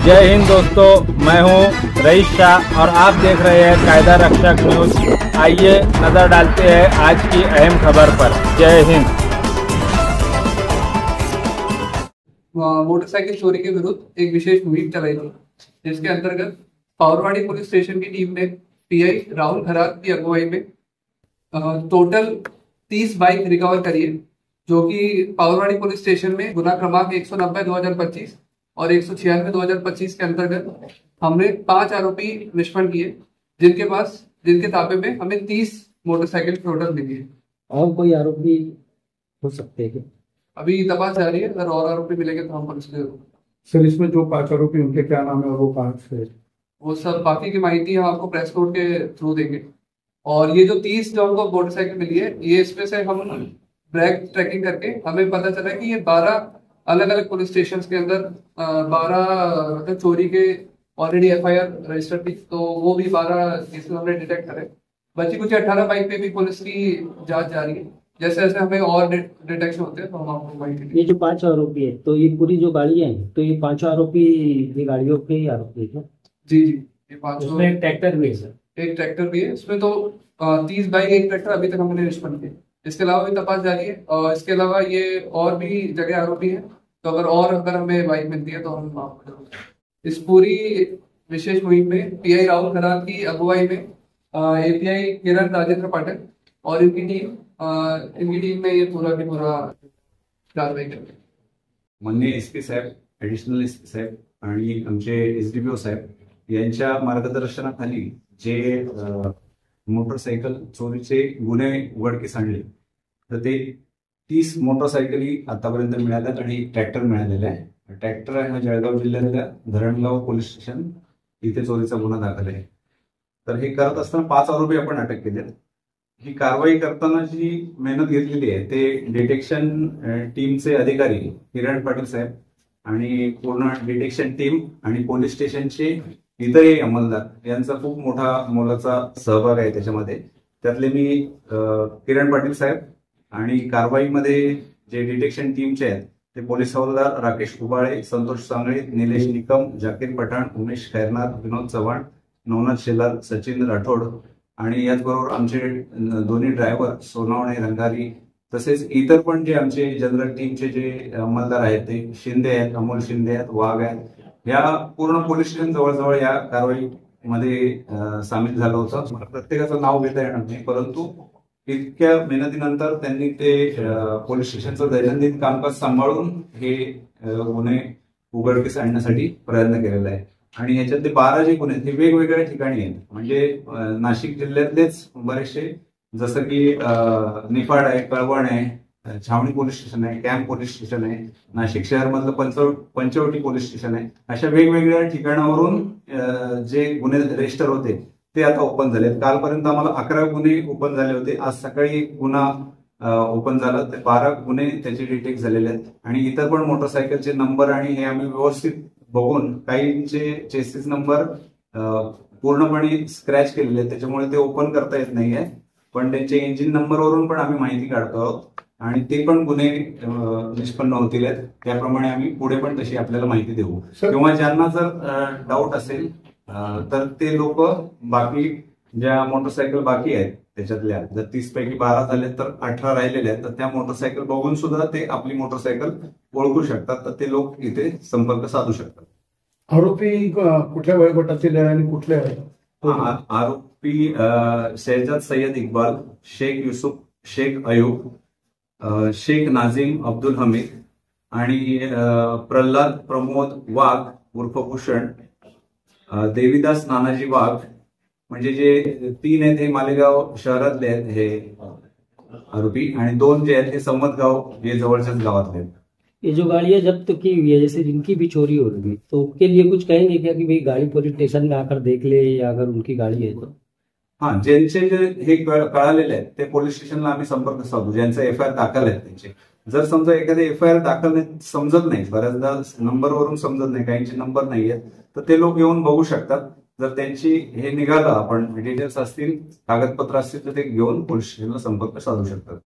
जय हिंद दोस्तों, मैं हूं रईस शाह और आप देख रहे हैं कायदा रक्षक न्यूज। आइए नजर डालते हैं आज की अहम खबर पर। जय हिंद। मोटरसाइकिल चोरी के विरुद्ध एक विशेष मुहिम चलाई थी, जिसके अंतर्गत पावरवाड़ी पुलिस स्टेशन की टीम ने पीआई राहुल खरात की अगुवाई में टोटल 30 बाइक रिकवर करी है, जो कि पावरवाड़ी पुलिस स्टेशन में गुना क्रमांक 190/2025 और 196/2025 के अंतर्गत हमने 5 आरोपी निष्पन्न किए, जिनके ताबे में हमें 30 मोटरसाइकिल टोटल मिली है। और कोई आरोपी हो सकते हैं क्या? अभी तपास जारी है, अगर और आरोपी मिलेंगे तो हम पुलिस को। सर, इसमें जो 5 आरोपी उनके क्या नाम है और वो कहाँ से? वो सब बाकी की माहिती हम आपको प्रेस नोट के थ्रू देंगे। और ये जो 30 जो हमको मोटरसाइकिल मिली है, ये इसमें से हम ब्रेक ट्रैकिंग करके हमें पता चला कि ये 12 अलग अलग पुलिस स्टेशन के अंदर 12 मतलब चोरी के ऑलरेडी एफआईआर रजिस्टर्ड थी, तो वो भी 12 केसेस हमने डिटेक्ट करे। बची कुछ 18 बाइक पे भी पुलिस की जांच जारी है। जैसे जैसे हमें और डिटेक्शन होते हैं तो हम आपको माहिती। ये जो 5 आरोपी है, तो ये पूरी जो गाड़ियां हैं, तो ये 5 आरोपी ये गाड़ियों के ही आरोपी है क्या? जी, ये 5। उसमें एक ट्रैक्टर भी है सर? एक ट्रैक्टर भी है इसमें। तो 30 बाइक, एक ट्रैक्टर अभी तक हमने निष्पन्न किए। इसके अलावा भी तपास जारी है और इसके अलावा ये और भी जगह आरोपी है, तो अगर हमें बाइक मिलती है तो हम आपको। इस पूरी विशेष मुहिम में पीआई राहुल खरात की अगुवाई में एपीआई किरण राजेंद्र पाटिल और इनकी टीम में ये पूरा की पूरा कार्रवाई कर। माननीय एसपी साहेब, ॲडिशनल एसपी साहेब आणि आमचे एसडीपीओ साहेब यांच्या मार्गदर्शनाखाली जे मोटरसायकल चोरीचे गुन्हे उघडकीस आणले, तर ते 30 मोटरसायकली आतापर्यंत मिळाल्यात आणि ट्रॅक्टर मिळालेला आहे। ट्रॅक्टर आहे जळगाव जिल्ह्यातल्या धरणगाव पोलीस स्टेशन इथे चोरीचा गुन्हा दाखल आहे। तर हे करत असताना 5 आरोपी आपण अटक केले। ही कारवाई करताना जी मेहनत घेतलेली आहे ते डिटेक्शन टीमचे अधिकारी किरण पाटील साहेब आणि पूर्ण डिटेक्शन टीम आणि पोलीस स्टेशनचे इतरही अंमलदार यांचा खूप मोठा मोलाचा सहभाग आहे त्याच्यामध्ये। त्यातले मी किरण पाटील साहेब आणि कारवाईमध्ये जे डिटेक्शन टीमचे आहेत ते पोलीस हवालदार राकेश उबाळे, संतोष सांगळे, निलेश निकम, जाकीर पठाण, उमेश खैरनार, विनोद चव्हाण, नवनाथ शेलार, सचिन राठोड आणि याचबरोबर आमचे दोन्ही ड्रायव्हर सोनावणे, रंगारी, तसेच इतर पण जे आमचे जनरल टीमचे जे अंमलदार आहेत ते शिंदे आहेत, अमोल शिंदे आहेत, वाघ आहेत, या पूर्ण पोलीस स्टेशन जवळजवळ या कारवाईमध्ये सामील झालं होतं। मला प्रत्येकाचं नाव घेता येणार नाही, परंतु इतक्या मेहनतीनंतर त्यांनी ते पोलीस स्टेशनचं दैनंदिन कामकाज सांभाळून हे गुन्हे उघडकीस आणण्यासाठी प्रयत्न केलेला आहे। आणि याच्यातले 12 जे गुन्हे हे वेगवेगळ्या ठिकाणी आहेत, म्हणजे नाशिक जिल्ह्यातलेच बरेचसे, जसं की निफाड आहे, कळवण आहे, छावणी पोलीस स्टेशन आहे, कॅम्प पोलीस स्टेशन आहे, नाशिक शहरमधलं पंचवटी पोलीस स्टेशन आहे, अशा वेगवेगळ्या ठिकाणावरून जे गुन्हे रजिस्टर होते ते आता ओपन झाले। कालपर्यंत आम्हाला 11 गुन्हे ओपन झाले होते, आज सकाळी एक गुन्हा ओपन झाला, ते 12 गुन्हे त्याचे डिटेक्ट झालेले आहेत। आणि इतर पण मोटरसायकलचे नंबर आणि हे आम्ही व्यवस्थित बघून काहींचे चेसिस नंबर पूर्णपणे स्क्रॅच केलेले आहेत, त्याच्यामुळे ते ओपन करता येत नाहीये, पण त्यांचे इंजिन नंबरवरून पण आम्ही माहिती काढतो आहोत आणि ते पण गुन्हे निष्पन्न होतील। त्याप्रमाणे आम्ही पुढे पण तशी आपल्याला माहिती देऊ, किंवा ज्यांना जर डाऊट असेल तर ते लोक बाकी ज्या मोटरसायकल बाकी आहेत त्याच्यातल्या जर 30 पैकी 12 झाले तर 18 राहिलेले आहेत, तर त्या मोटरसायकल बघून सुद्धा ते आपली मोटरसायकल ओळखू शकतात, तर ते लोक इथे संपर्क साधू शकतात। आरोपी कुठल्या वयोगटातील आहे आणि कुठले आहेत? आरोपी शहजाद सय्यद इक्बाल, शेख युसुफ शेख अयूब, शेख नाझीम अब्दुल हमीद आणि प्रल्हाद प्रमोद वाघ उर्फ भूषण, देवीदास नानाजी वाघ, म्हणजे जे 3 आहेत हे मालेगाव शहरातले आहेत हे आरोपी, आणि 2 जे आहेत हे संमतगाव हे जवळच्याच गावातले आहेत। ये जो गाड़ियां जब्त की हुई है, जैसे जिनकी भी चोरी हो रही है, तो उसके लिए कुछ कहेंगे क्या कि भाई गाड़ी पुलिस स्टेशन में आकर देख ले, या अगर उनकी गाड़ी है तो? हाँ, ज्यांचे जे हे कळालेले आहेत ते पोलीस स्टेशनला आम्ही संपर्क साधू, ज्यांचे एफआयआर दाखल आहेत त्यांचे। जर समजा एखादे एफआयआर दाखल समजत नाही, बऱ्याचदा नंबरवरून समजत नाही, काहींचे नंबर नाही आहेत, तर ते लोक येऊन बघू शकतात। जर त्यांची हे निघालं, आपण डिटेल्स असतील, कागदपत्र असतील, तर ते घेऊन पोलीस स्टेशनला संपर्क साधू शकतात।